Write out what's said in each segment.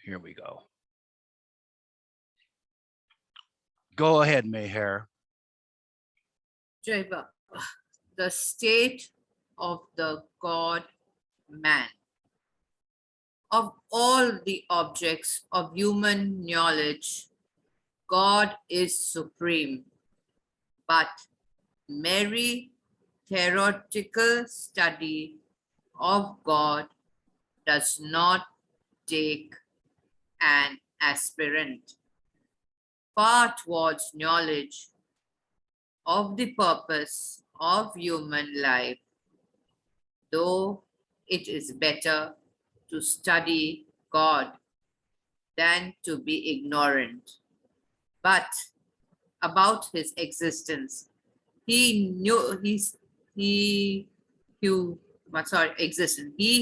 Here we go. Go ahead, Mayhair. Jai Baba. The state of the God-man. Of all the objects of human knowledge, God is supreme, but merry theoretical study of God does not take an aspirant far towards knowledge of the purpose of human life, though it is better to study God than to be ignorant. But about his existence, he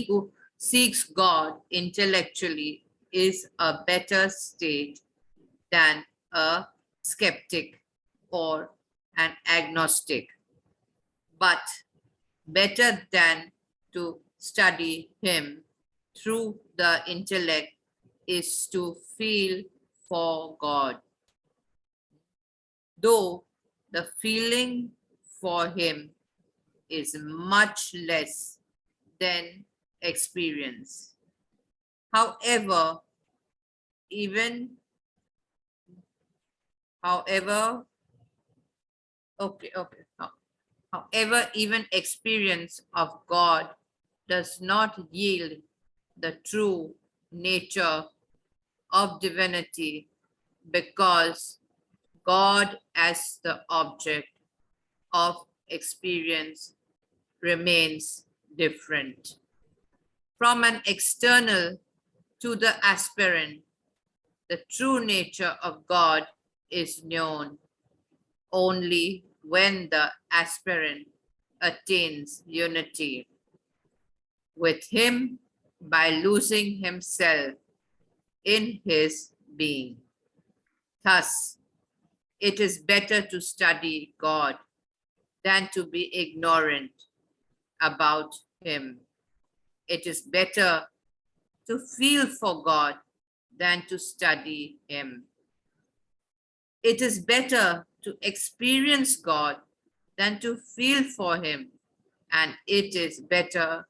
who seeks God intellectually is a better state than a skeptic or an agnostic, but better than to study him through the intellect is to feel for God, though the feeling for him is much less than experience. However, even experience of God does not yield the true nature of divinity, because God as the object of experience remains different. From an external to the aspirant, the true nature of God is known only when the aspirant attains unity with him by losing himself in his being. Thus, it is better to study God than to be ignorant about him. It is better to feel for God than to study him. It is better to experience God than to feel for him. And it is better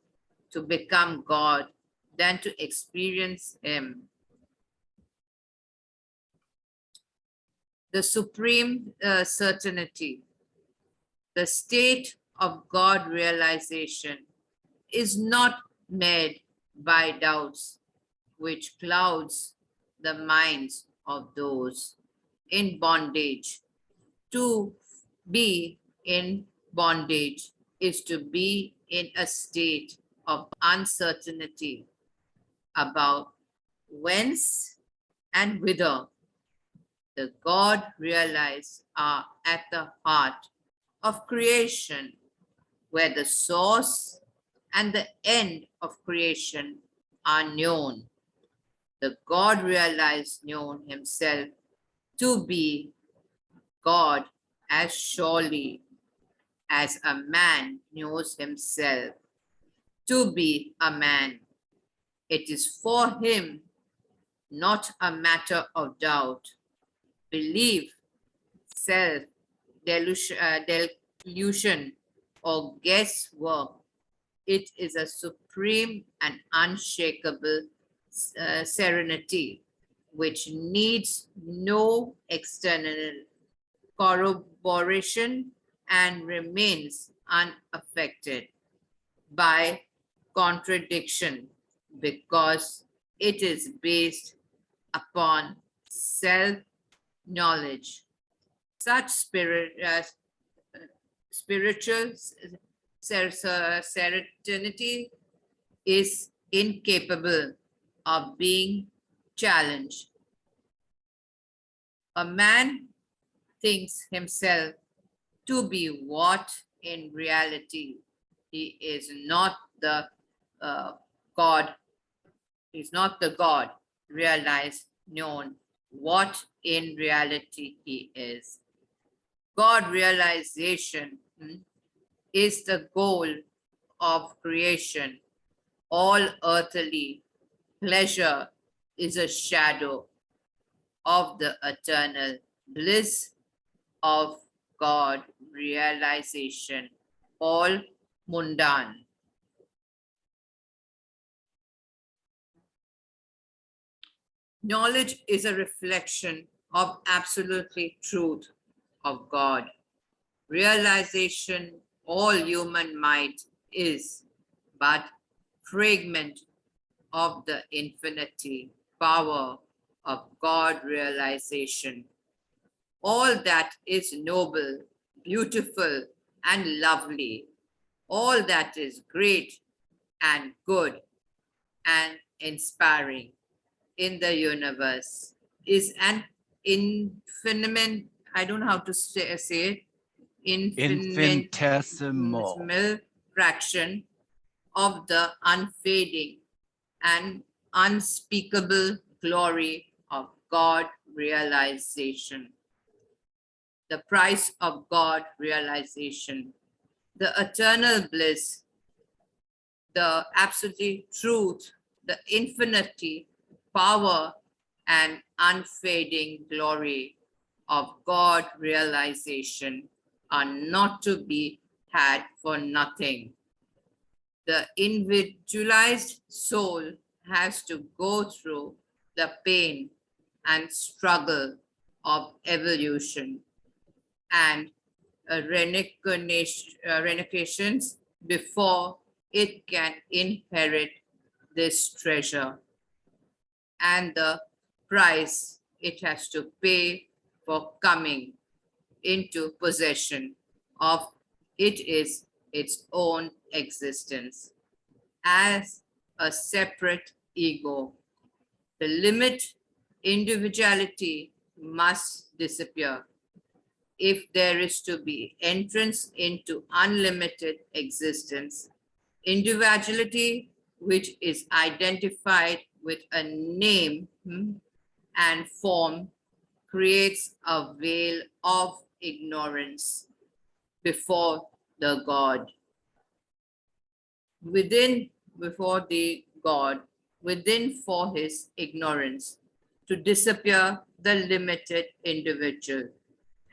to become God than to experience him. The supreme certainty, the state of God realization, is not made by doubts which clouds the minds of those in bondage. To be in bondage is to be in a state of uncertainty about whence and whither the God realized are at the heart of creation, where the source and the end of creation are known. The God realized known himself to be God as surely as a man knows himself to be a man. It is for him not a matter of doubt, belief, self-delusion, or guesswork. It is a supreme and unshakable serenity which needs no external corroboration and remains unaffected by contradiction, because it is based upon self-knowledge. Such spiritual serenity is incapable of being challenged. A man thinks himself to be what in reality he is not the God. He's not the God realized, known what in reality he is. God realization is the goal of creation. All earthly pleasure is a shadow of the eternal bliss of God realization, all mundane. Knowledge is a reflection of absolutely truth of God. Realization, all human might is but fragment of the infinity power of God realization. All that is noble, beautiful, and lovely, all that is great and good and inspiring in the universe is an infinite, I don't know how to say it, Infinitesimal. infinitesimal fraction of the unfading and unspeakable glory of God realization. The price of God realization, the eternal bliss, the absolute truth, the infinity, power, and unfading glory of God realization are not to be had for nothing. The individualized soul has to go through the pain and struggle of evolution and reincarnations before it can inherit this treasure, and the price it has to pay for coming into possession of it is its own existence as a separate ego. The limit individuality must disappear if there is to be entrance into unlimited existence. Individuality, which is identified with a name and form, creates a veil of ignorance before the God. Before the God, within for his ignorance, to disappear the limited individual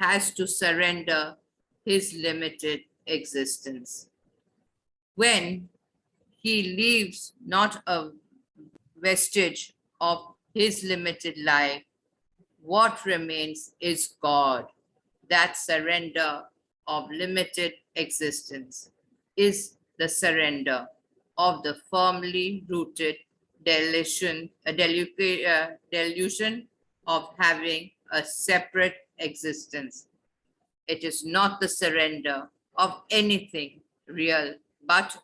has to surrender his limited existence. When he leaves not a vestige of his limited life, what remains is God. That surrender of limited existence is the surrender of the firmly rooted delusion of having a separate existence. It is not the surrender of anything real, but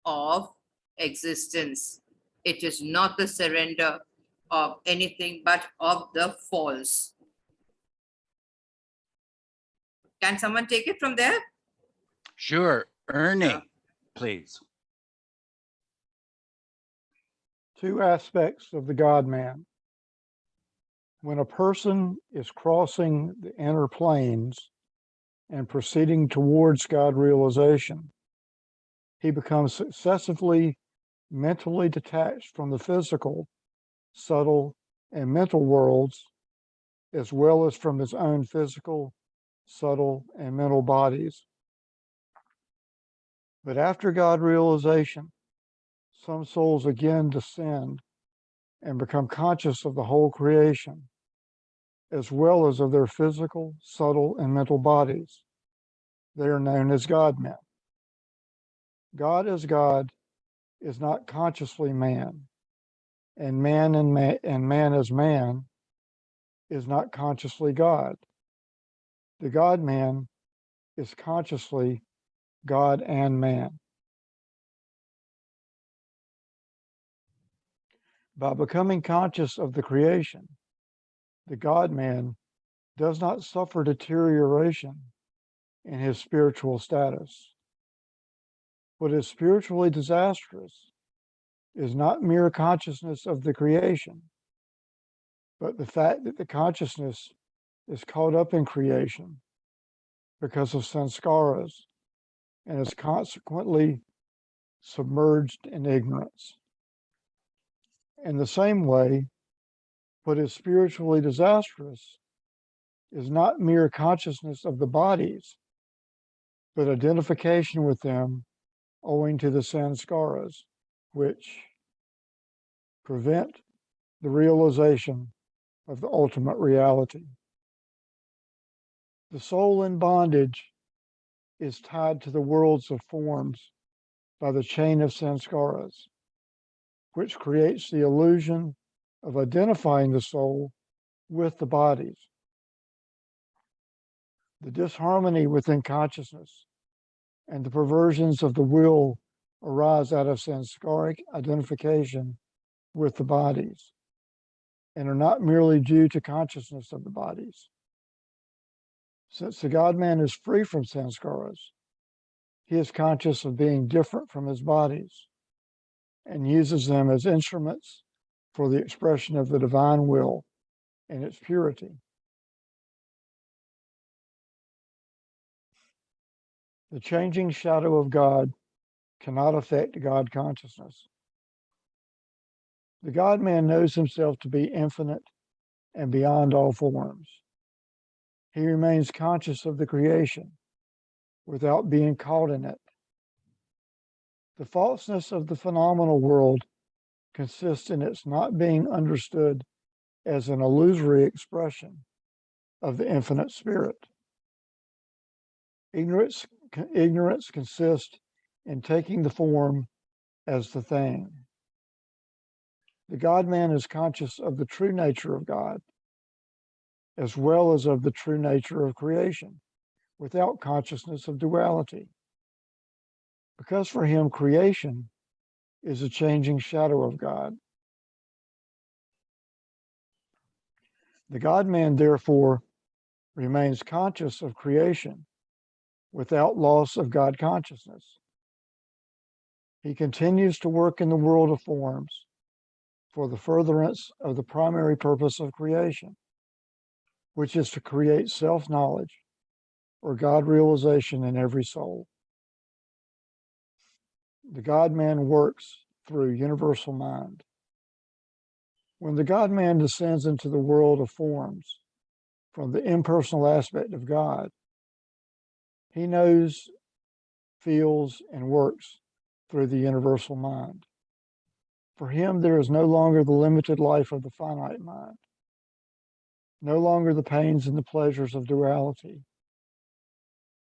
of existence. It is not the surrender of anything, but of the false. Can someone take it from there? Sure. Ernie, please. Two aspects of the God-man. When a person is crossing the inner planes and proceeding towards God realization, he becomes successively mentally detached from the physical, subtle, and mental worlds, as well as from his own physical, subtle, and mental bodies. But after God realization, some souls again descend and become conscious of the whole creation, as well as of their physical, subtle, and mental bodies. They are known as God-men. God as God is not consciously man, and man as man is not consciously God. The God-man is consciously God and man. By becoming conscious of the creation, the God-man does not suffer deterioration in his spiritual status. What is spiritually disastrous is not mere consciousness of the creation, but the fact that the consciousness is caught up in creation because of sanskaras and is consequently submerged in ignorance. In the same way, what is spiritually disastrous is not mere consciousness of the bodies, but identification with them owing to the sanskaras, which prevent the realization of the ultimate reality. The soul in bondage is tied to the worlds of forms by the chain of sanskaras, which creates the illusion of identifying the soul with the bodies. The disharmony within consciousness and the perversions of the will arise out of sanskaric identification with the bodies and are not merely due to consciousness of the bodies. Since the God-man is free from sanskaras, he is conscious of being different from his bodies and uses them as instruments for the expression of the divine will and its purity. The changing shadow of God cannot affect God consciousness. The God-man knows himself to be infinite and beyond all forms. He remains conscious of the creation without being caught in it. The falseness of the phenomenal world consists in its not being understood as an illusory expression of the infinite spirit. Ignorance consists in taking the form as the thing. The God-man is conscious of the true nature of God, as well as of the true nature of creation, without consciousness of duality. Because for him, creation is a changing shadow of God. The God-man, therefore, remains conscious of creation without loss of God consciousness. He continues to work in the world of forms for the furtherance of the primary purpose of creation, which is to create self-knowledge or God realization in every soul. The God-man works through universal mind. When the God-man descends into the world of forms from the impersonal aspect of God, he knows, feels, and works through the universal mind. For him, there is no longer the limited life of the finite mind, no longer the pains and the pleasures of duality,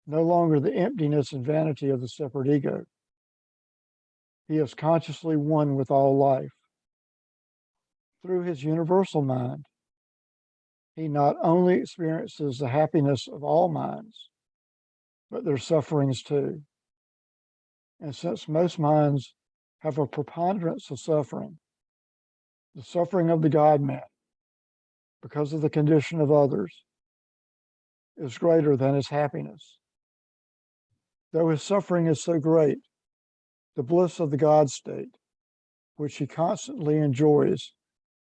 no longer the emptiness and vanity of the separate ego. He is consciously one with all life. Through his universal mind, he not only experiences the happiness of all minds, but their sufferings too. And since most minds have a preponderance of suffering, the suffering of the God-man, because of the condition of others, is greater than his happiness. Though his suffering is so great, the bliss of the God state, which he constantly enjoys,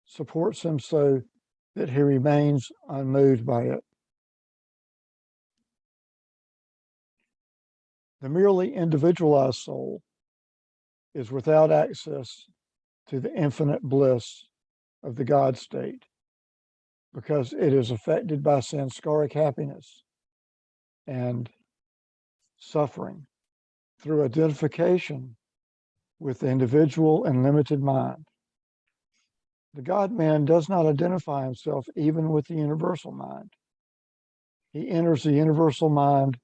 supports him so that he remains unmoved by it. The merely individualized soul is without access to the infinite bliss of the God state because it is affected by sanskaric happiness and suffering through identification with the individual and limited mind. The God-man does not identify himself even with the universal mind. He enters the universal mind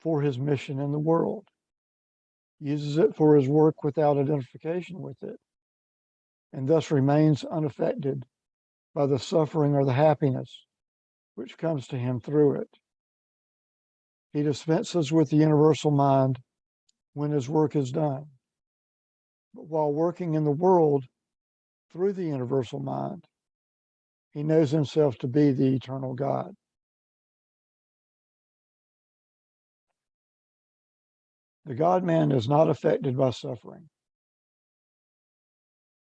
for his mission in the world, uses it for his work without identification with it, and thus remains unaffected by the suffering or the happiness which comes to him through it. He dispenses with the universal mind when his work is done. But while working in the world through the universal mind, he knows himself to be the eternal God. The God-man is not affected by suffering.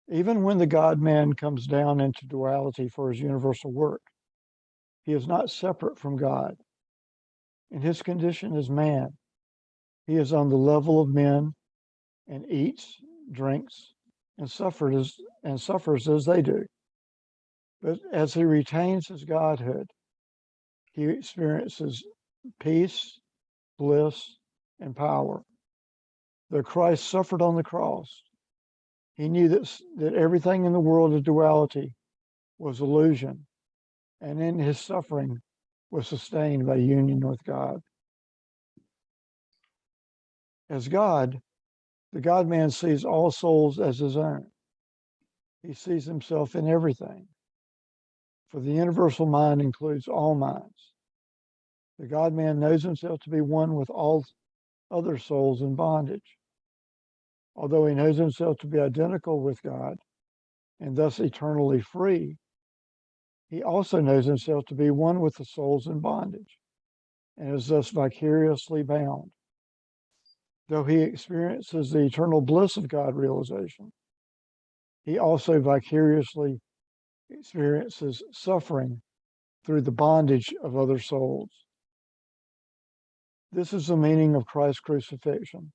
Even when the God-man comes down into duality for his universal work, he is not separate from God. In his condition as man, he is on the level of men and eats, drinks, and suffers as they do. But as he retains his godhood, he experiences peace, bliss, and power. Though Christ suffered on the cross, he knew that everything in the world of duality was illusion, and in his suffering was sustained by union with God. As God, the God-man sees all souls as his own. He sees himself in everything, for the universal mind includes all minds. The God-man knows himself to be one with all other souls in bondage. Although he knows himself to be identical with God and thus eternally free, he also knows himself to be one with the souls in bondage and is thus vicariously bound. Though he experiences the eternal bliss of God realization, he also vicariously experiences suffering through the bondage of other souls. This is the meaning of Christ's crucifixion.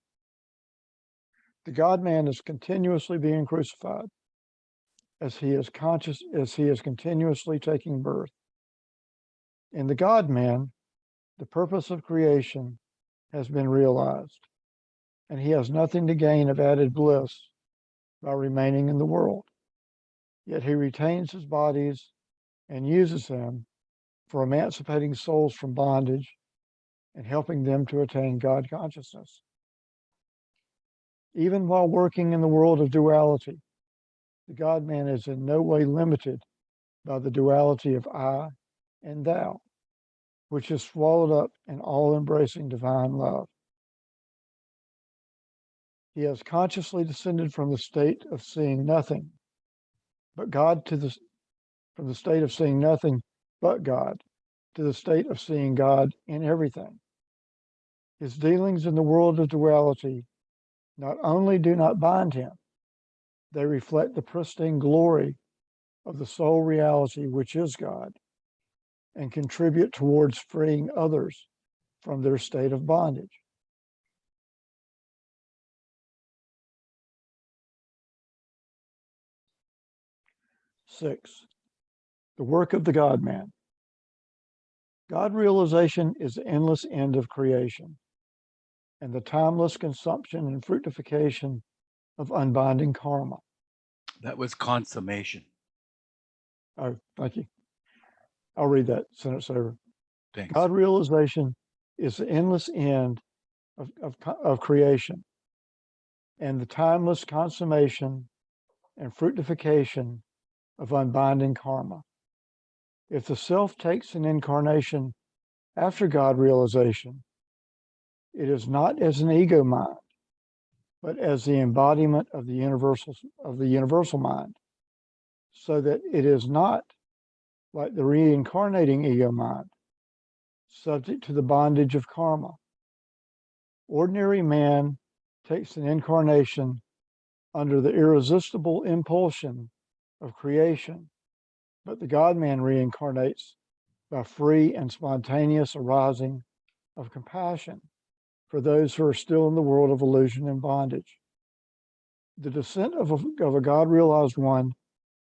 The God-man is continuously being crucified as he is continuously taking birth. In the God-man, the purpose of creation has been realized, and he has nothing to gain of added bliss by remaining in the world. Yet he retains his bodies and uses them for emancipating souls from bondage and helping them to attain God consciousness. Even while working in the world of duality, the God-man is in no way limited by the duality of I and thou, which is swallowed up in all-embracing divine love. He has consciously descended from the state of seeing nothing but God from the state of seeing nothing but God to the state of seeing God in everything. His dealings in the world of duality not only do not bind him, they reflect the pristine glory of the sole reality which is God and contribute towards freeing others from their state of bondage. Six, the work of the God-man. God realization is the endless end of creation and the timeless consumption and fructification of unbinding karma. That was consummation. Oh, thank you. I'll read that sentence over. Thanks. God realization is the endless end of creation and the timeless consummation and fructification of unbinding karma. If the self takes an incarnation after God realization, it is not as an ego mind, but as the embodiment of the universal mind, so that it is not like the reincarnating ego mind, subject to the bondage of karma. Ordinary man takes an incarnation under the irresistible impulsion of creation, but the God-man reincarnates by free and spontaneous arising of compassion for those who are still in the world of illusion and bondage. The descent of a God-realized one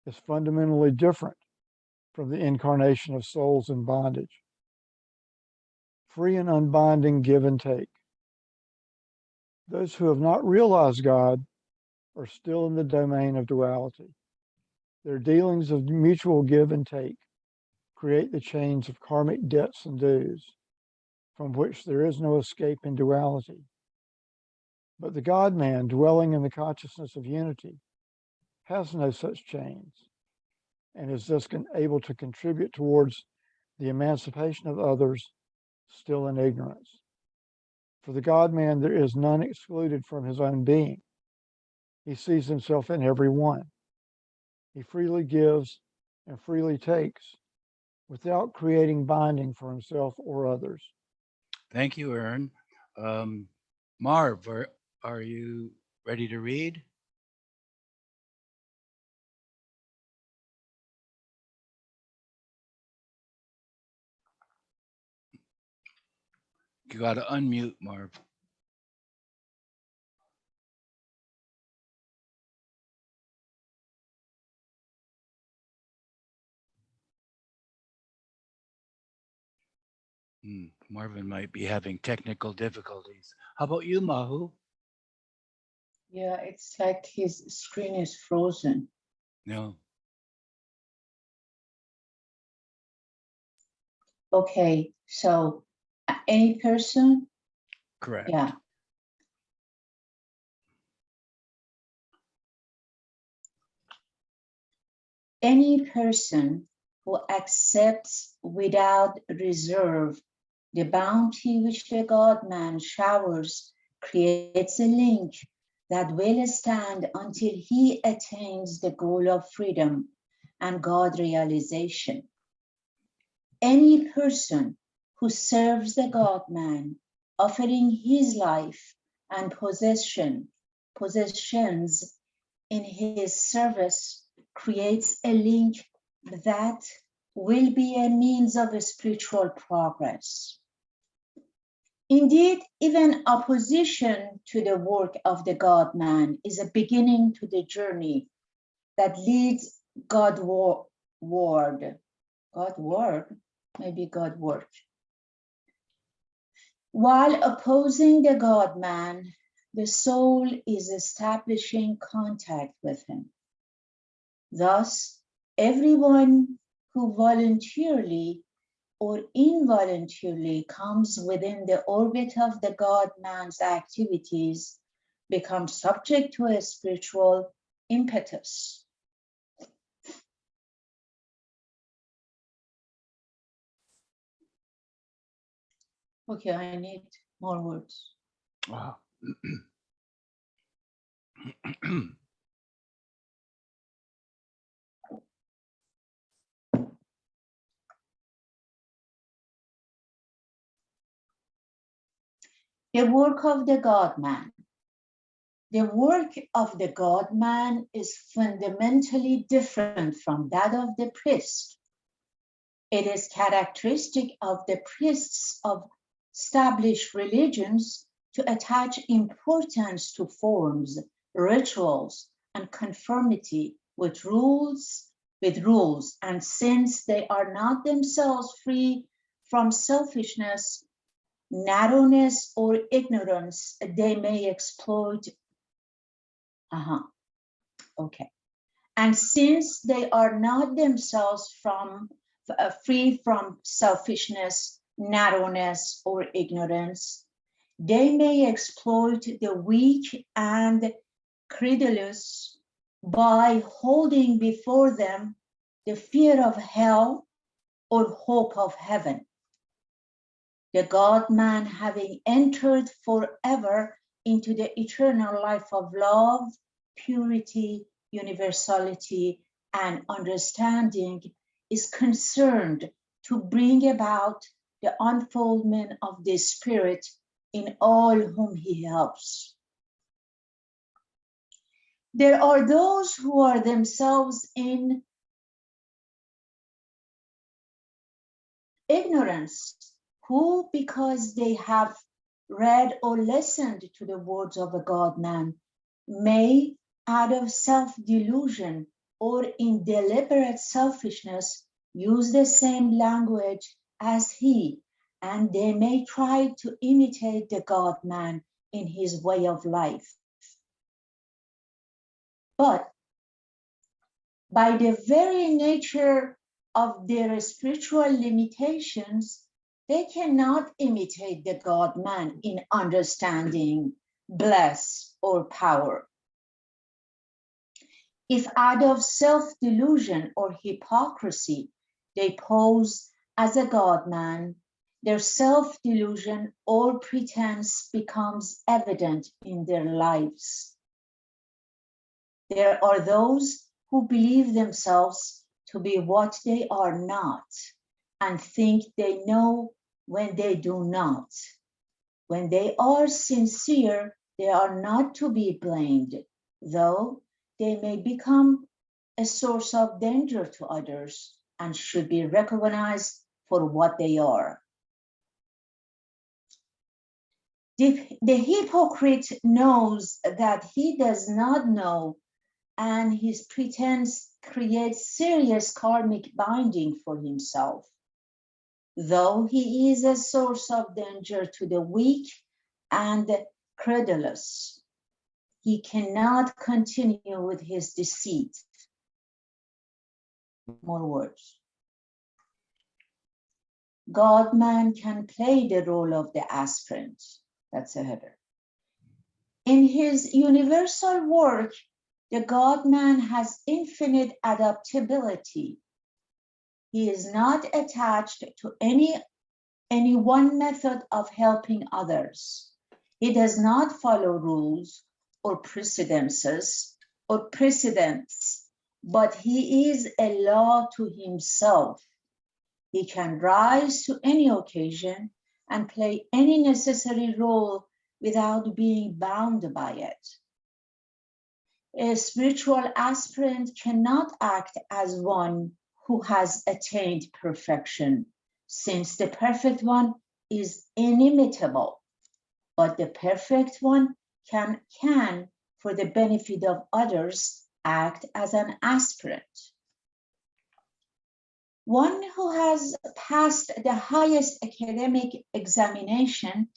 is fundamentally different from the incarnation of souls in bondage. Free and unbinding give and take. Those who have not realized God are still in the domain of duality. Their dealings of mutual give and take create the chains of karmic debts and dues, from which there is no escape in duality. But the God-man, dwelling in the consciousness of unity, has no such chains, and is thus able to contribute towards the emancipation of others still in ignorance. For the God-man, there is none excluded from his own being. He sees himself in every one. He freely gives and freely takes without creating binding for himself or others. Thank you, Ern. Marv, are you ready to read? You got to unmute, Marv. Marvin might be having technical difficulties. How about you, Mahu? Yeah, it's like his screen is frozen. No. Okay, so any person, Correct. yeah. Any person who accepts without reserve the bounty which the God-man showers creates a link that will stand until he attains the goal of freedom and God realization. Any person who serves the God-man, offering his life and possessions in his service, creates a link that will be a means of spiritual progress. Indeed, even opposition to the work of the God-man is a beginning to the journey that leads Godward, maybe God work. While opposing the God-man, the soul is establishing contact with him. Thus, everyone who voluntarily or involuntarily comes within the orbit of the God-man's activities becomes subject to a spiritual impetus. Okay, I need more words. Wow. The work of the God-man. The work of the God-man is fundamentally different from that of the priest. It is characteristic of the priests of established religions to attach importance to forms, rituals, and conformity with rules, and since they are not themselves free from selfishness, narrowness, or ignorance, they may exploit. Okay. And since they are not themselves free from selfishness, narrowness, or ignorance, they may exploit the weak and credulous by holding before them the fear of hell or hope of heaven. The God-man, having entered forever into the eternal life of love, purity, universality, and understanding, is concerned to bring about the unfoldment of the Spirit in all whom he helps. There are those who are themselves in ignorance, who, because they have read or listened to the words of a God-man, may, out of self-delusion or in deliberate selfishness, use the same language as he, and they may try to imitate the God-man in his way of life. But by the very nature of their spiritual limitations, they cannot imitate the God-man in understanding, bless, or power. If out of self-delusion or hypocrisy they pose as a God-man, their self-delusion or pretense becomes evident in their lives. There are those who believe themselves to be what they are not and think they know when they do not. When they are sincere, they are not to be blamed, though they may become a source of danger to others and should be recognized for what they are. The hypocrite knows that he does not know, and his pretense creates serious karmic binding for himself. though he is a source of danger to the weak and credulous. He cannot continue with his deceit. More words. God-man can play the role of the aspirant. That's a header. In his universal work, the God-man has infinite adaptability. He is not attached to any one method of helping others. He does not follow rules or precedents, but he is a law to himself. He can rise to any occasion and play any necessary role without being bound by it. A spiritual aspirant cannot act as one who has attained perfection, since the perfect one is inimitable, but the perfect one can, for the benefit of others, act as an aspirant. One who has passed the highest academic examination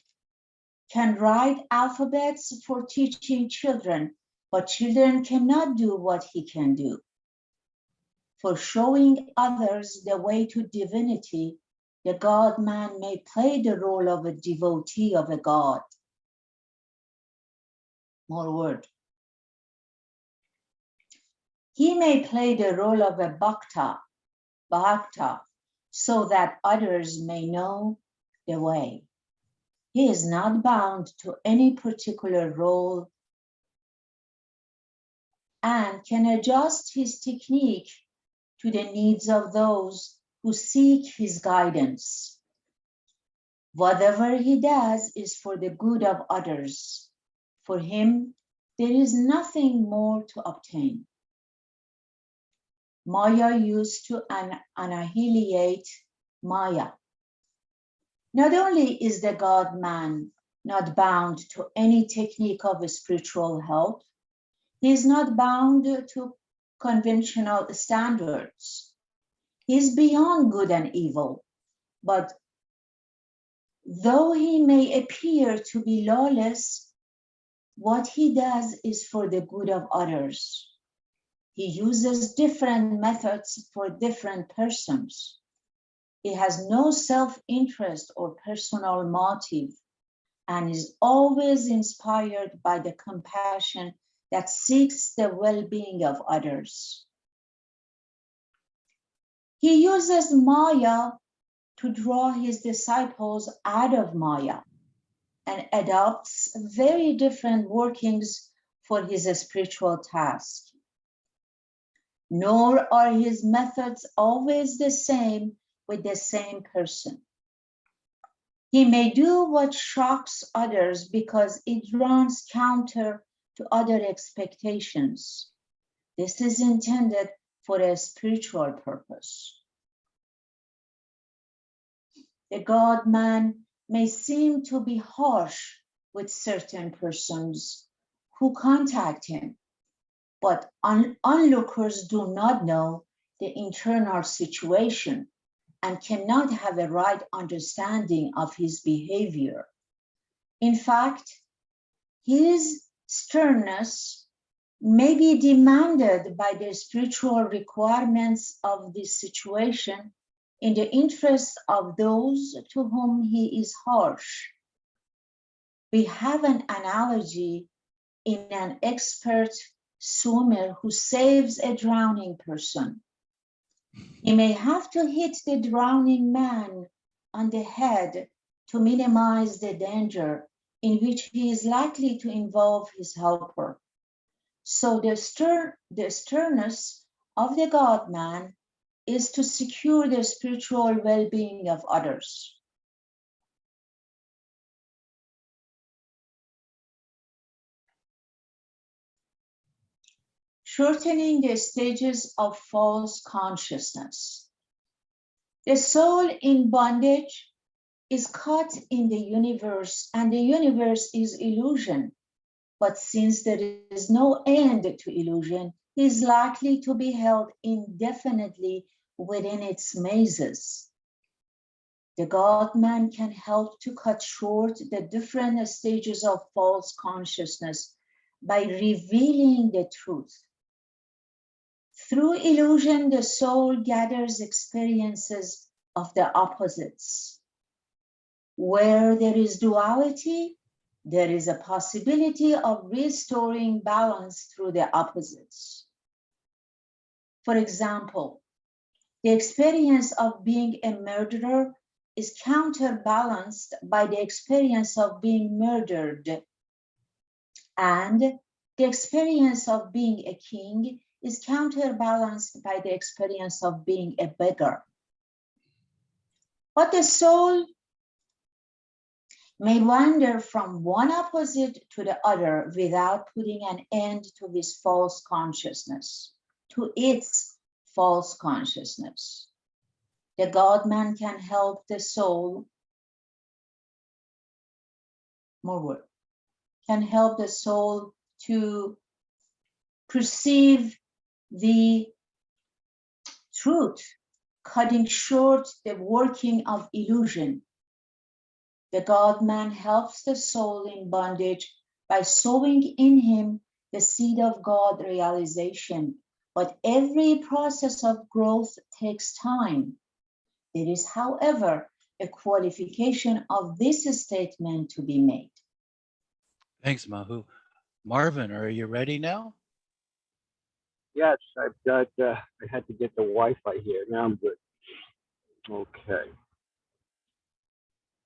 can write alphabets for teaching children, but children cannot do what he can do. For showing others the way to divinity, the God-man may play the role of a devotee of a God. More word. He may play the role of a bhakta, so that others may know the way. He is not bound to any particular role and can adjust his technique to the needs of those who seek his guidance. Whatever he does is for the good of others. For him, there is nothing more to obtain. Maya used to annihilate Maya. Not only is the God-man not bound to any technique of spiritual help, he is not bound to conventional standards. He is beyond good and evil, but though he may appear to be lawless, what he does is for the good of others. He uses different methods for different persons. He has no self-interest or personal motive and is always inspired by the compassion that seeks the well-being of others. He uses Maya to draw his disciples out of Maya and adopts very different workings for his spiritual task. Nor are his methods always the same with the same person. He may do what shocks others because it runs counter to other expectations. This is intended for a spiritual purpose. The God-man may seem to be harsh with certain persons who contact him, but onlookers do not know the internal situation and cannot have a right understanding of his behavior. In fact, his sternness may be demanded by the spiritual requirements of this situation in the interest of those to whom he is harsh. We have an analogy in an expert swimmer who saves a drowning person. He may have to hit the drowning man on the head to minimize the danger in which he is likely to involve his helper. So the sternness of the God-man is to secure the spiritual well-being of others. Shortening the stages of false consciousness. The soul in bondage is caught in the universe, and the universe is illusion. But since there is no end to illusion, he is likely to be held indefinitely within its mazes. The God-man can help to cut short the different stages of false consciousness by revealing the truth. Through illusion, the soul gathers experiences of the opposites. Where there is duality, there is a possibility of restoring balance through the opposites. For example, the experience of being a murderer is counterbalanced by the experience of being murdered. And the experience of being a king is counterbalanced by the experience of being a beggar. But the soul may wander from one opposite to the other without putting an end to his false consciousness, to its false consciousness. The God-man can help the soul, more word, can help the soul to perceive the truth, cutting short the working of illusion. The God-man helps the soul in bondage by sowing in him the seed of God realization. But every process of growth takes time. There is, however, a qualification of this statement to be made. Thanks, Mahu. Marvin, are you ready now? Yes, I've got, I had to get the Wi-Fi here. Now I'm good. Okay.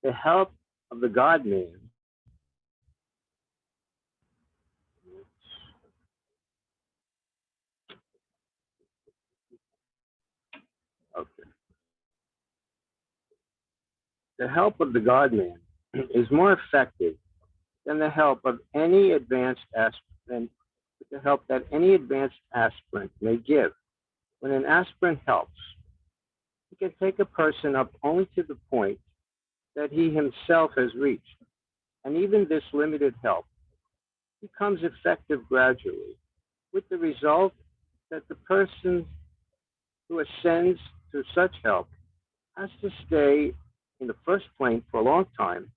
The help of the God-man. Okay. The help of the God-man is more effective than the help of any advanced aspirant, the help that any advanced aspirant may give. When an aspirant helps, he can take a person up only to the point that he himself has reached. And even this limited help becomes effective gradually, with the result that the person who ascends through such help has to stay in the first plane for a long time,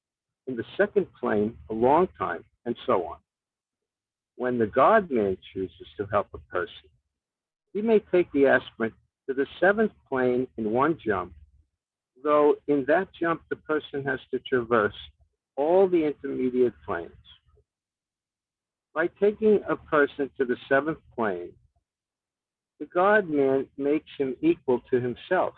in the second plane a long time, and so on. When the God-man chooses to help a person, he may take the aspirant to the seventh plane in one jump, though in that jump the person has to traverse all the intermediate planes. By taking a person to the seventh plane, the God-man makes him equal to himself,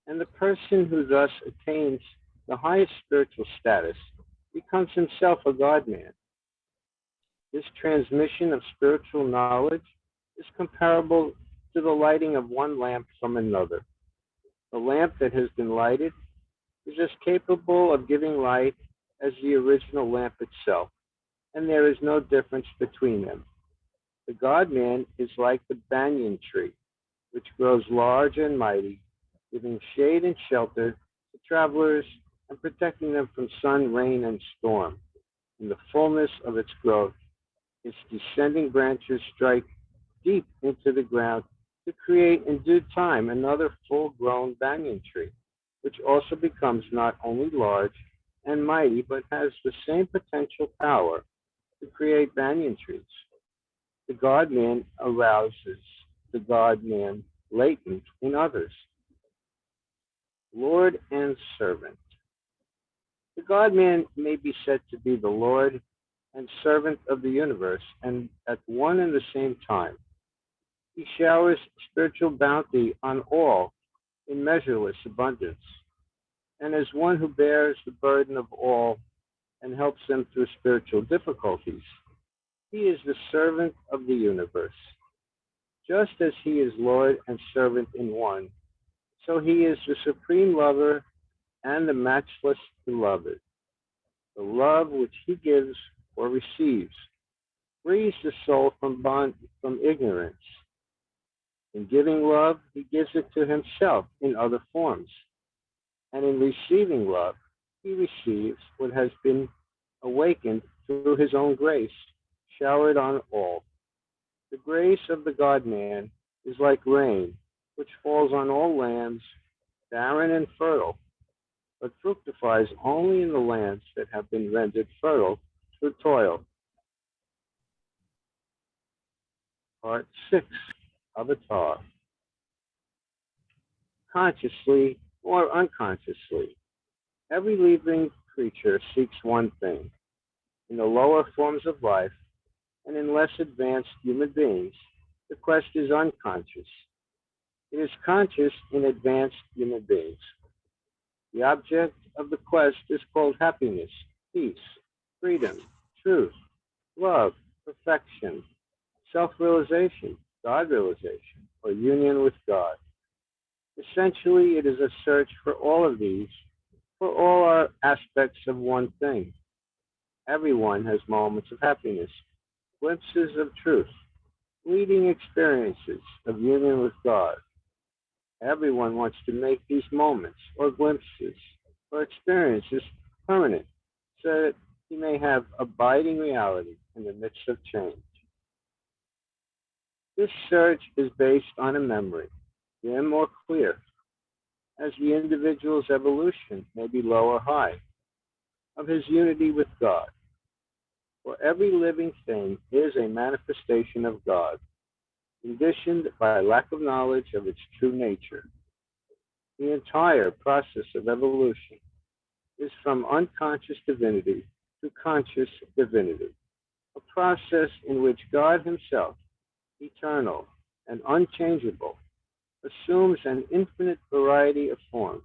and the person who thus attains the highest spiritual status becomes himself a God-man. This transmission of spiritual knowledge is comparable to the lighting of one lamp from another. The lamp that has been lighted is as capable of giving light as the original lamp itself, and there is no difference between them. The God-man is like the banyan tree, which grows large and mighty, giving shade and shelter to travelers and protecting them from sun, rain, and storm. In the fullness of its growth, its descending branches strike deep into the ground to create in due time another full-grown banyan tree, which also becomes not only large and mighty, but has the same potential power to create banyan trees. The God-man arouses the God-man latent in others. Lord and servant. The God-man may be said to be the Lord and servant of the universe, and at one and the same time. He showers spiritual bounty on all in measureless abundance, and as one who bears the burden of all and helps them through spiritual difficulties, he is the servant of the universe. Just as he is Lord and servant in one, so he is the supreme lover and the matchless beloved. The love which he gives or receives frees the soul from ignorance. In giving love, he gives it to himself in other forms. And in receiving love, he receives what has been awakened through his own grace, showered on all. The grace of the God-man is like rain, which falls on all lands, barren and fertile, but fructifies only in the lands that have been rendered fertile through toil. Part 6, Avatar. Consciously or unconsciously, every living creature seeks one thing. In the lower forms of life and in less advanced human beings, the quest is unconscious. It is conscious in advanced human beings. The object of the quest is called happiness, peace, freedom, truth, love, perfection, self-realization, God-realization, or union with God. Essentially, it is a search for all of these, for all our aspects of one thing. Everyone has moments of happiness, glimpses of truth, fleeting experiences of union with God. Everyone wants to make these moments or glimpses or experiences permanent so that he may have abiding reality in the midst of change. This search is based on a memory, dim or clear, as the individual's evolution may be low or high, of his unity with God. For every living thing is a manifestation of God, conditioned by lack of knowledge of its true nature. The entire process of evolution is from unconscious divinity to conscious divinity, a process in which God Himself, eternal and unchangeable, assumes an infinite variety of forms,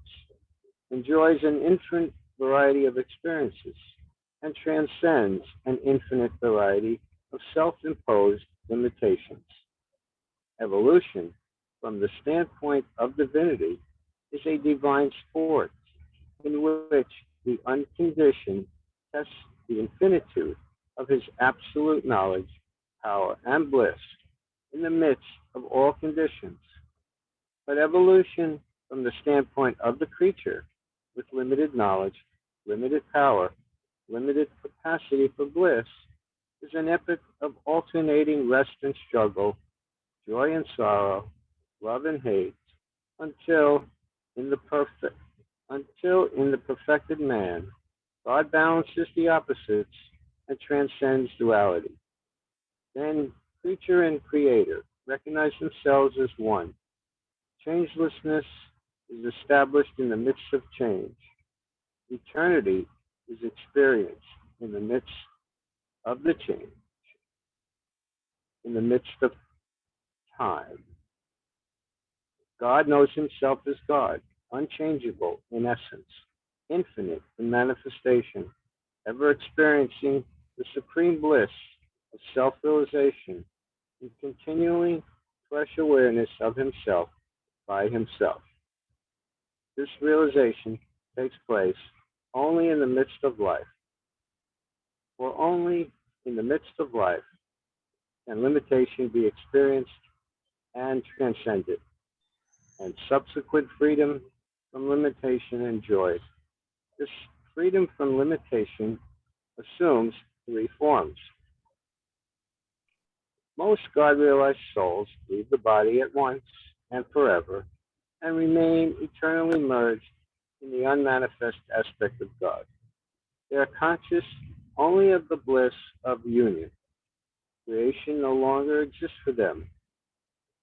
enjoys an infinite variety of experiences, and transcends an infinite variety of self-imposed limitations. Evolution, from the standpoint of divinity, is a divine sport in which the unconditioned tests the infinitude of his absolute knowledge, power, and bliss in the midst of all conditions. But evolution, from the standpoint of the creature, with limited knowledge, limited power, limited capacity for bliss, is an epic of alternating rest and struggle, joy and sorrow, love and hate, until in the perfect until in the perfected man, God balances the opposites and transcends duality. Then creature and creator recognize themselves as one. Changelessness is established in the midst of change. Eternity is experienced in the midst of the change, in the midst of time. God knows himself as God, unchangeable in essence, infinite in manifestation, ever experiencing the supreme bliss of self-realization and continually fresh awareness of himself by himself. This realization takes place only in the midst of life, for only in the midst of life can limitation be experienced and transcended, and subsequent freedom from limitation enjoyed. This freedom from limitation assumes three forms. Most God-realized souls leave the body at once and forever and remain eternally merged in the unmanifest aspect of God. They are conscious only of the bliss of union. Creation no longer exists for them.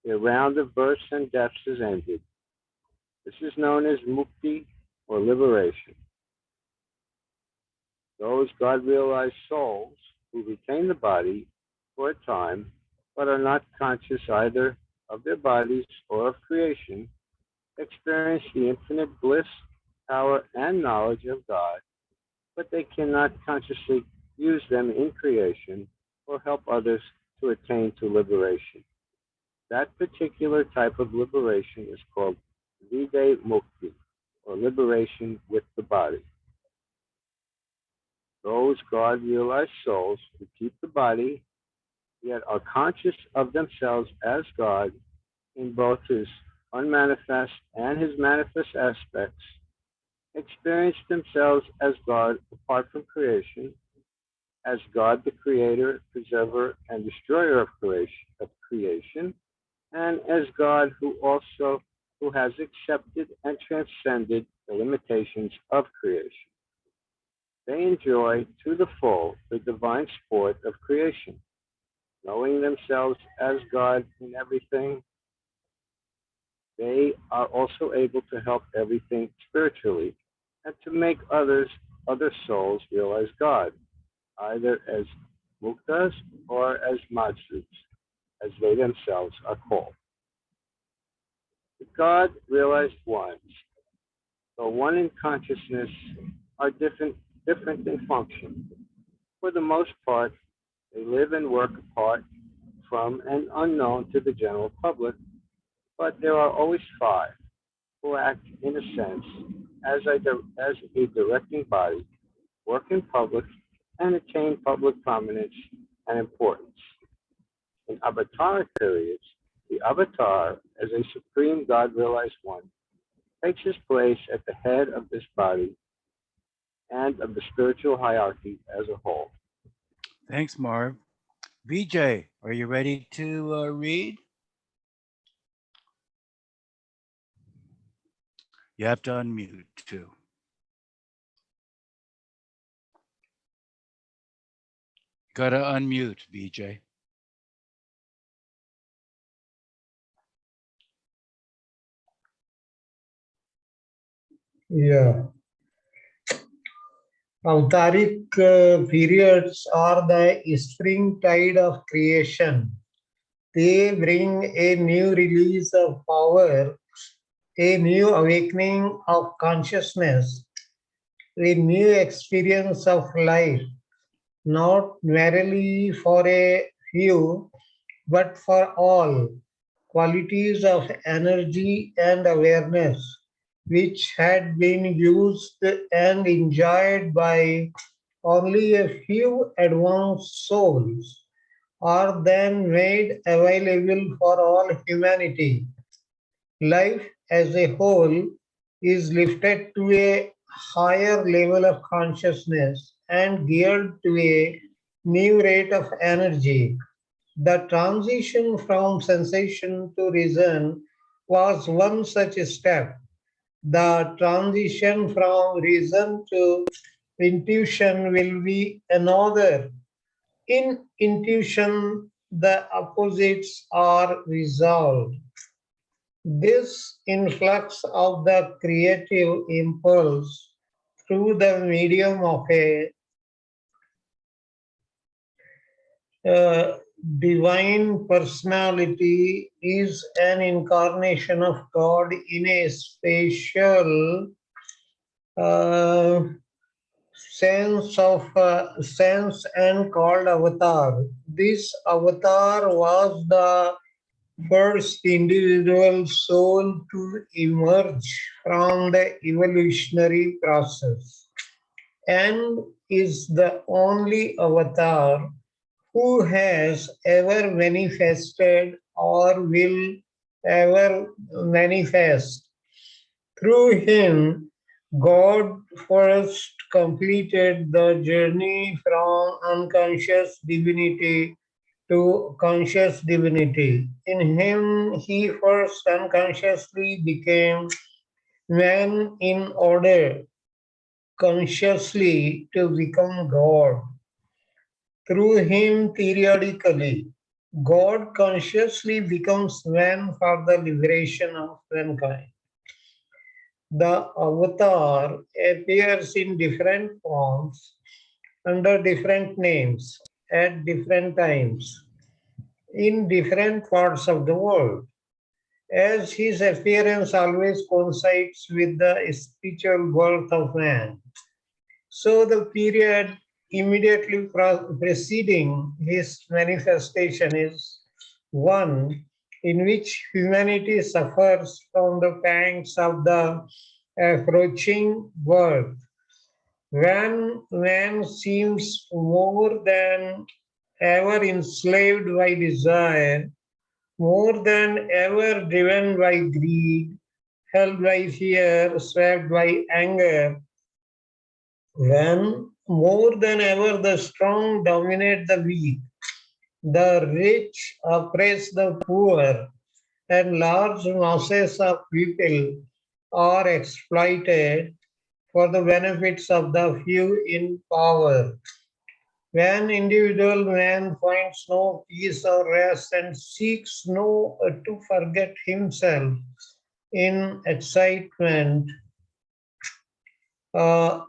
Their round of births and deaths is ended. This is known as mukti or liberation. Those God-realized souls who retain the body for a time but are not conscious either of their bodies or of creation experience the infinite bliss, power, and knowledge of God, but they cannot consciously use them in creation or help others to attain to liberation. That particular type of liberation is called Vide Mukti, or liberation with the body. Those God-realized souls who keep the body, yet are conscious of themselves as God in both his unmanifest and his manifest aspects, experience themselves as God apart from creation, as God the creator, preserver, and destroyer of creation, and as God who has accepted and transcended the limitations of creation. They enjoy to the full the divine sport of creation, knowing themselves as God in everything. They are also able to help everything spiritually and to make other souls realize God, either as muktas or as majus, as they themselves are called. The God realized ones, though one in consciousness, are different in function. For the most part, they live and work apart from and unknown to the general public, but there are always five who act, in a sense, as a directing body, work in public, and attain public prominence and importance. In avatar periods, the avatar, as a supreme God realized one, takes his place at the head of this body and of the spiritual hierarchy as a whole. Thanks, Marv. VJ, are you ready to read? You have to unmute too. Gotta unmute, VJ. Yeah. Avtaric periods are the spring tide of creation. They bring a new release of power, a new awakening of consciousness, a new experience of life, not merely for a few, but for all, qualities of energy and awareness, which had been used and enjoyed by only a few advanced souls, are then made available for all humanity. Life as a whole is lifted to a higher level of consciousness and geared to a new rate of energy. The transition from sensation to reason was one such step. The transition from reason to intuition will be another. In intuition, the opposites are resolved. This influx of the creative impulse through the medium of a uh, divine personality is an incarnation of God in a special uh, sense and called avatar. This avatar was the first individual soul to emerge from the evolutionary process and is the only avatar who has ever manifested or will ever manifest. Through him, God first completed the journey from unconscious divinity to conscious divinity. In him, he first unconsciously became man in order consciously to become God. Through him, periodically, God consciously becomes man for the liberation of mankind. The avatar appears in different forms under different names at different times in different parts of the world. As his appearance always coincides with the spiritual birth of man, so the period immediately preceding his manifestation is one in which humanity suffers from the pangs of the approaching birth. When man seems more than ever enslaved by desire, more than ever driven by greed, held by fear, swept by anger, when more than ever the strong dominate the weak, the rich oppress the poor, and large masses of people are exploited for the benefits of the few in power. When individual man finds no peace or rest and seeks to forget himself in excitement, uh,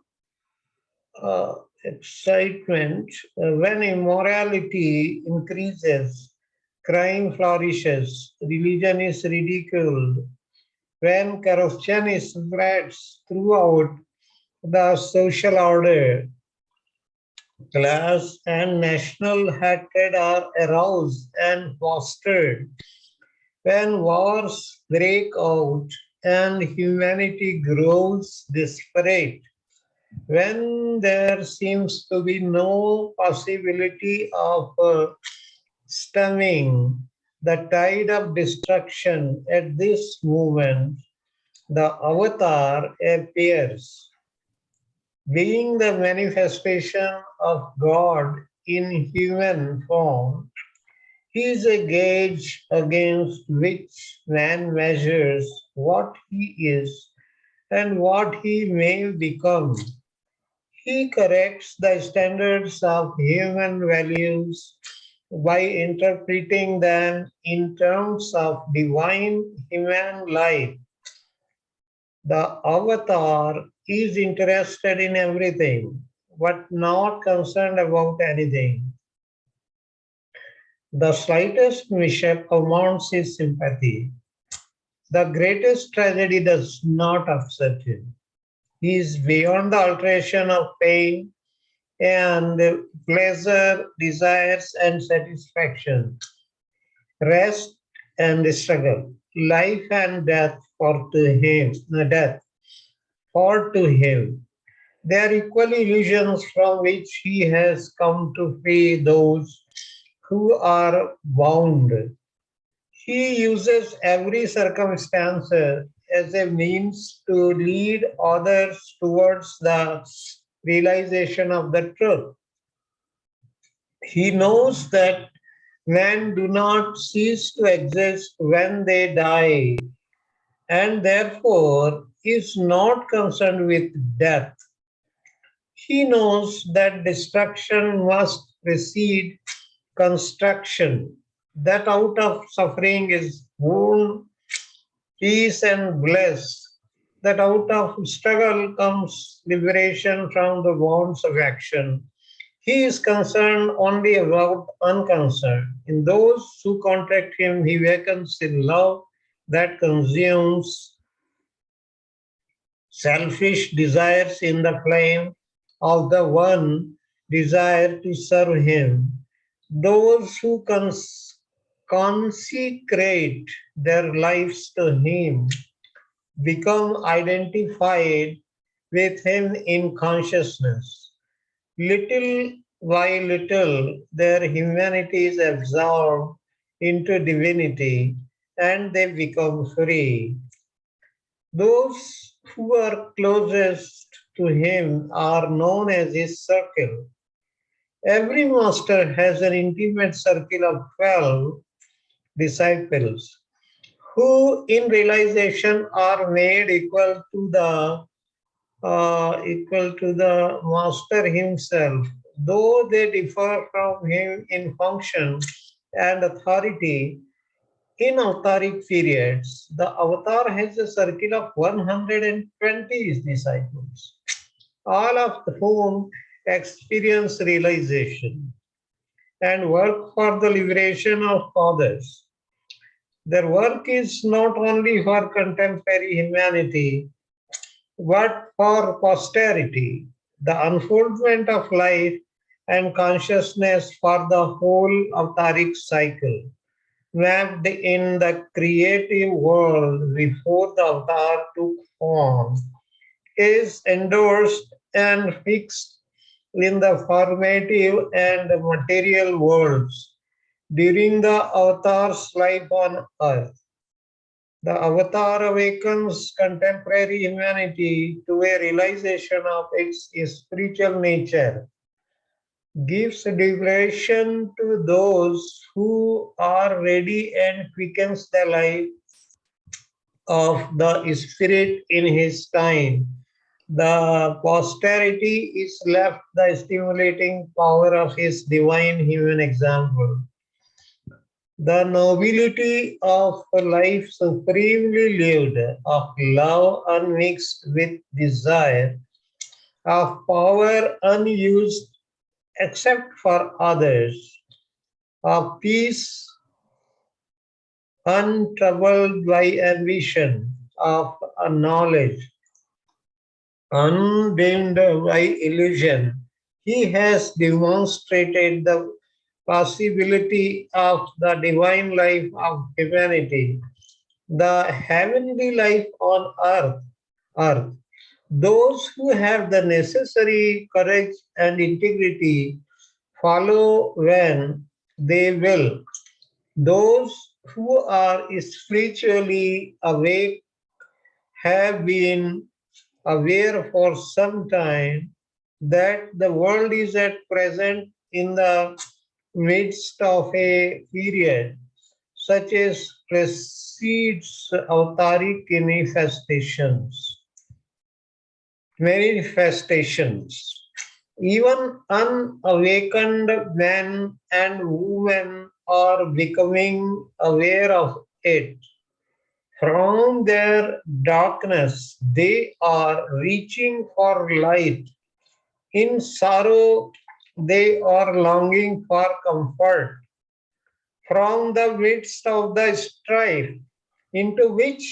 when immorality increases, crime flourishes, religion is ridiculed, when corruption is spread throughout the social order, class and national hatred are aroused and fostered, when wars break out and humanity grows desperate, when there seems to be no possibility of stemming the tide of destruction at this moment, the avatar appears, being the manifestation of God in human form. He is a gauge against which man measures what he is and what he may become. He corrects the standards of human values by interpreting them in terms of divine human life. The avatar is interested in everything, but not concerned about anything. The slightest mishap amounts his sympathy. The greatest tragedy does not upset him. He is beyond the alteration of pain and pleasure, desires, and satisfaction, rest and struggle, life and death for to him, death for to him. They are equal illusions from which he has come to free those who are bound. He uses every circumstance as a means to lead others towards the realization of the truth. He knows that men do not cease to exist when they die, and therefore is not concerned with death. He knows that destruction must precede construction, that out of suffering is born peace and bliss, that out of struggle comes liberation from the bonds of action. He is concerned only about unconcern. In those who contact him, he wakens in love that consumes selfish desires in the flame of the one desire to serve him. Those who consecrate their lives to him become identified with him in consciousness. Little by little, their humanity is absorbed into divinity and they become free. Those who are closest to him are known as his circle. Every master has an intimate circle of 12 disciples who in realization are made equal to the master himself, though they differ from him in function and authority. In avataric periods, the avatar has a circle of 120 disciples, all of whom experience realization and work for the liberation of others. Their work is not only for contemporary humanity, but for posterity, the unfoldment of life and consciousness for the whole avataric cycle, mapped in the creative world before the avatar took form, is endorsed and fixed in the formative and material worlds during the avatar's life on earth. The avatar awakens contemporary humanity to a realization of its spiritual nature, gives liberation to those who are ready and quickens their life of the Spirit in his time. The posterity is left the stimulating power of his divine human example. The nobility of a life supremely lived, of love unmixed with desire, of power unused except for others, of peace untroubled by ambition, of a knowledge undimmed by illusion. He has demonstrated the possibility of the divine life of humanity, the heavenly life on earth. Those who have the necessary courage and integrity follow when they will. Those who are spiritually awake have been aware for some time that the world is at present in the midst of a period such as precedes avataric manifestations. Even unawakened men and women are becoming aware of it. From their darkness, they are reaching for light. In sorrow, they are longing for comfort. From the midst of the strife into which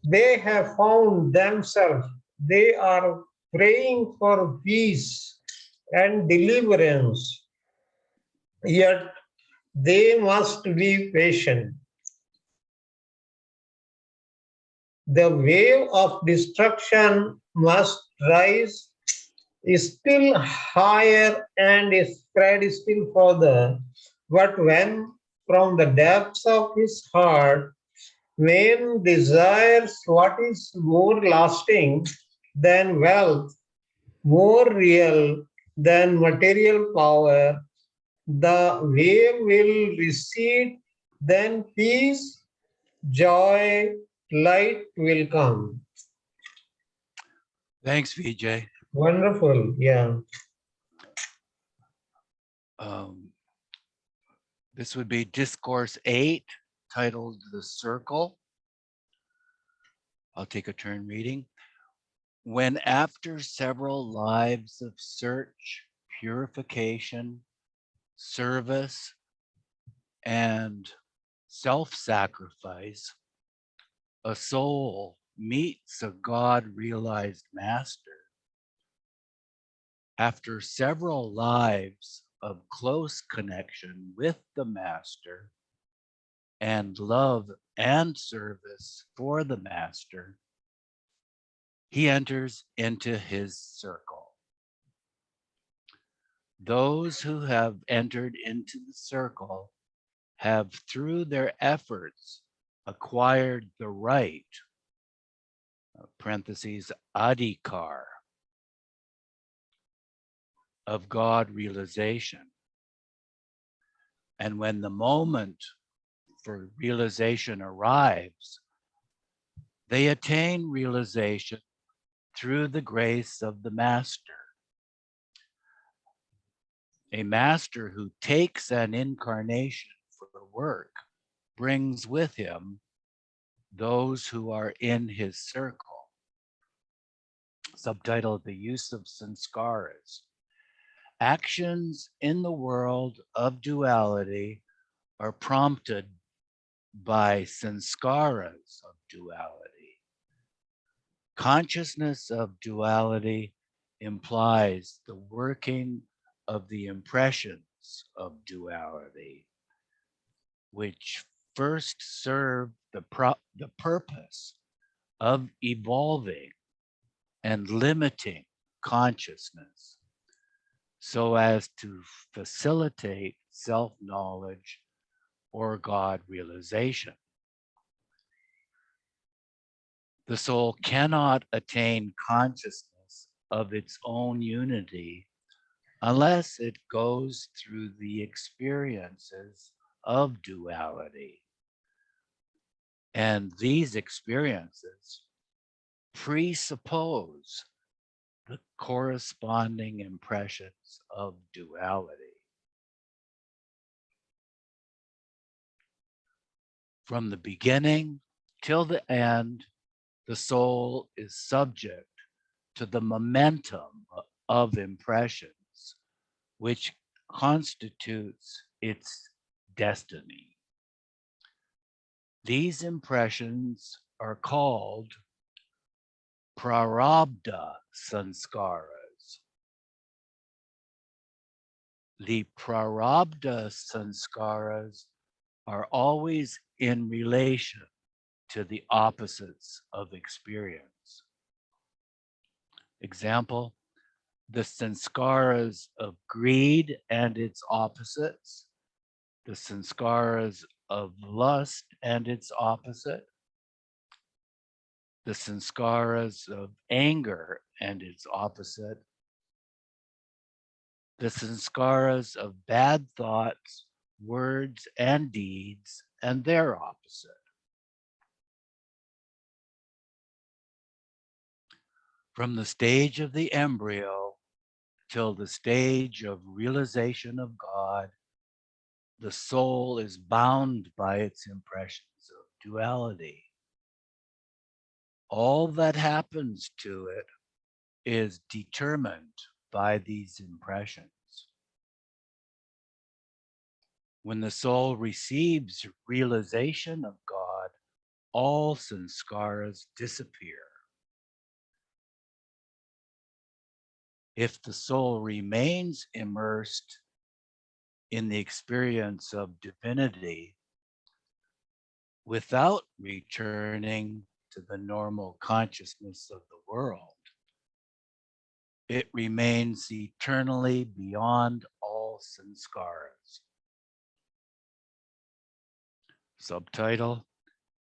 they have found themselves, they are praying for peace and deliverance. Yet they must be patient. The wave of destruction must rise still higher and spread still further. But when from the depths of his heart man desires what is more lasting than wealth, more real than material power, the wave will recede, then peace, joy, light will come. Thanks, VJ. Wonderful, yeah. Um, this would be Discourse 8, titled The Circle. I'll take a turn reading. When after several lives of search, purification, service, and self-sacrifice, a soul meets a God-realized master, after several lives of close connection with the master and love and service for the master, he enters into his circle. Those who have entered into the circle have, through their efforts, acquired the right, parentheses, adhikar, of God realization. And when the moment for realization arrives, they attain realization through the grace of the master. A master who takes an incarnation for work brings with him those who are in his circle. Subtitled The Use of Sanskaras. Actions in the world of duality are prompted by sanskaras of duality. Consciousness of duality implies the working of the impressions of duality, which first serve the purpose of evolving and limiting consciousness so as to facilitate self-knowledge or God realization. The soul cannot attain consciousness of its own unity unless it goes through the experiences of duality. And these experiences presuppose the corresponding impressions of duality. From the beginning till the end, the soul is subject to the momentum of impressions, which constitutes its destiny. These impressions are called prarabdha sanskaras. The prarabdha sanskaras are always in relation to the opposites of experience. Example, the sanskaras of greed and its opposites, the sanskaras of lust and its opposite, the sanskaras of anger and its opposite, the sanskaras of bad thoughts, words, and deeds and their opposite. From the stage of the embryo till the stage of realization of God, the soul is bound by its impressions of duality. All that happens to it is determined by these impressions. When the soul receives realization of God, all sanskaras disappear. If the soul remains immersed in the experience of divinity without returning to the normal consciousness of the world, it remains eternally beyond all sanskaras. Subtitle: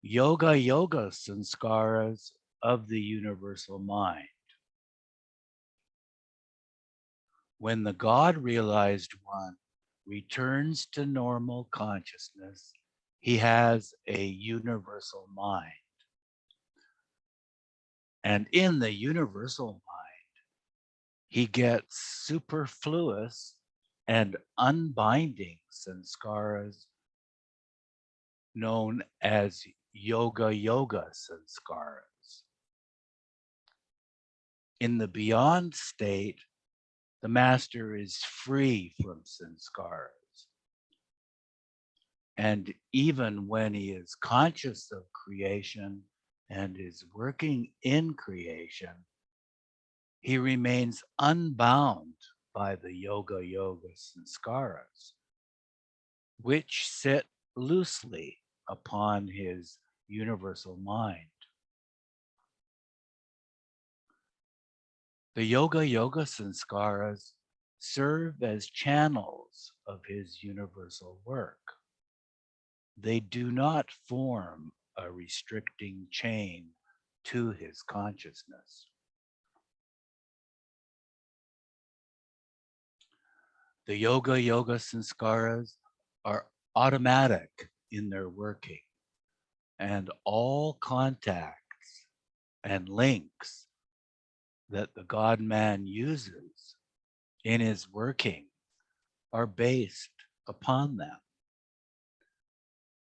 Yoga Yoga Sanskaras of the Universal Mind. When the God-realized one returns to normal consciousness, he has a universal mind. And in the universal mind, he gets superfluous and unbinding sanskaras known as Yoga Yoga Sanskaras. In the beyond state, the master is free from sanskaras. And even when he is conscious of creation and is working in creation, he remains unbound by the Yoga Yoga Sanskaras, which sit loosely upon his universal mind. The Yoga Yoga Sanskaras serve as channels of his universal work. They do not form a restricting chain to his consciousness. The Yoga Yoga Sanskaras are automatic in their working, and all contacts and links that the God-man uses in his working are based upon them.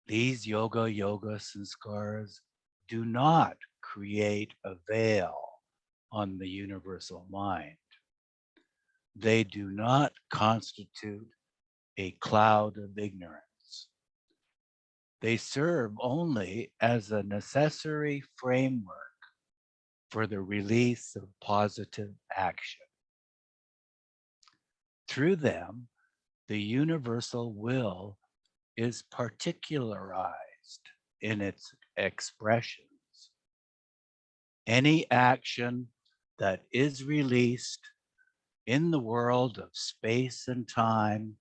These Yoga Yoga Sanskaras do not create a veil on the universal mind. They do not constitute a cloud of ignorance. They serve only as a necessary framework for the release of positive action. Through them, the universal will is particularized in its expressions. Any action that is released in the world of space and time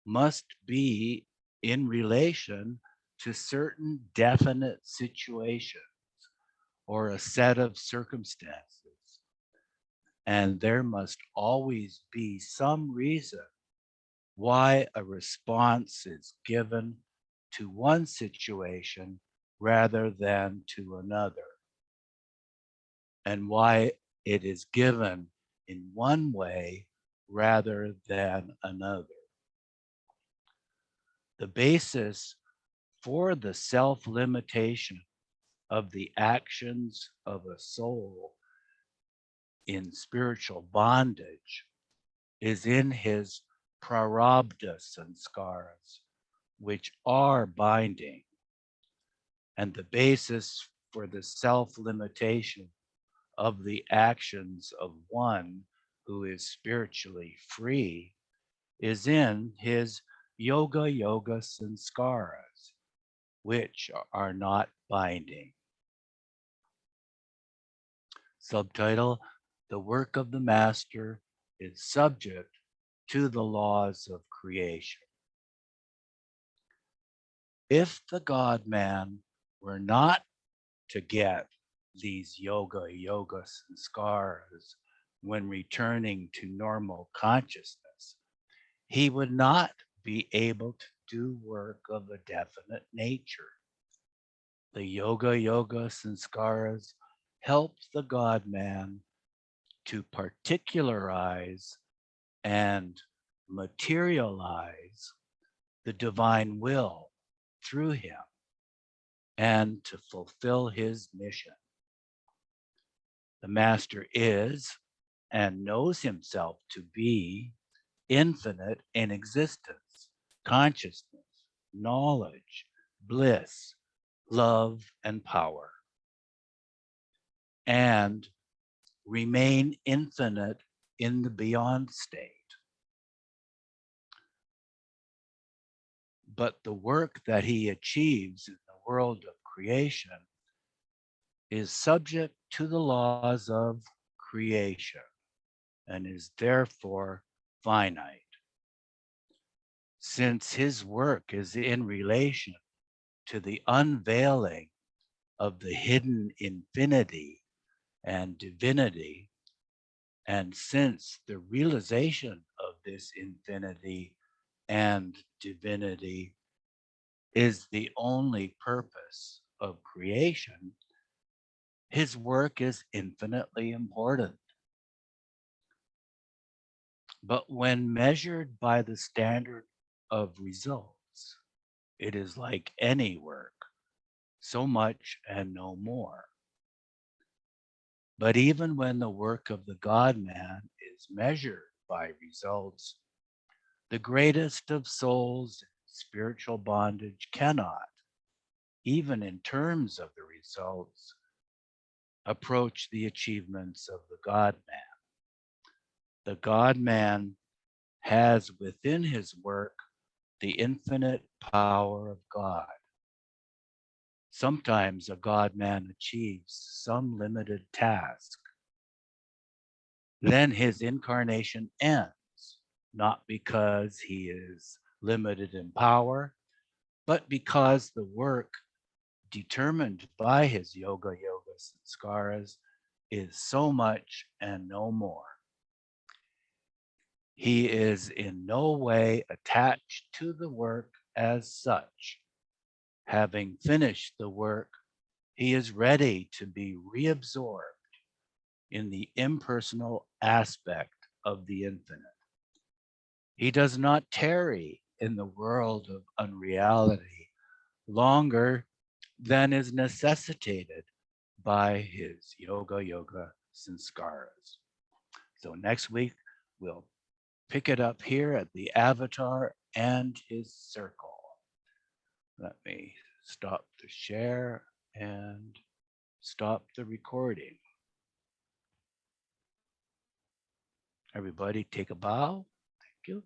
must be in relation to certain definite situations or a set of circumstances. And there must always be some reason why a response is given to one situation rather than to another, and why it is given in one way rather than another. The basis for the self-limitation of the actions of a soul in spiritual bondage is in his prarabdha sanskaras, which are binding, and the basis for the self-limitation of the actions of one who is spiritually free is in his yoga sanskaras, which are not binding. Subtitle: The work of the master is subject to the laws of creation. If the God-man were not to get these yoga sanskaras when returning to normal consciousness, he would not be able to do work of a definite nature. The yoga sanskaras help the God-man to particularize and materialize the divine will through him and to fulfill his mission. The master is and knows himself to be infinite in existence, consciousness, knowledge, bliss, love, and power, and remain infinite in the beyond state. But the work that he achieves in the world of creation is subject to the laws of creation and is therefore finite. Since his work is in relation to the unveiling of the hidden infinity and divinity, and since the realization of this infinity and divinity is the only purpose of creation, his work is infinitely important. But when measured by the standard of results, it is like any work, so much and no more. But even when the work of the God-man is measured by results, the greatest of souls in spiritual bondage cannot, even in terms of the results, approach the achievements of the God-man. The God-man has within his work the infinite power of God. Sometimes a God-man achieves some limited task. Then his incarnation ends, not because he is limited in power, but because the work determined by his yoga sanskaras is so much and no more. He is in no way attached to the work as such. Having finished the work, he is ready to be reabsorbed in the impersonal aspect of the infinite. He does not tarry in the world of unreality longer than is necessitated by his yoga sanskaras. So next week, we'll pick it up here at the avatar and his circle. Let me stop the share and stop the recording. Everybody take a bow. Thank you.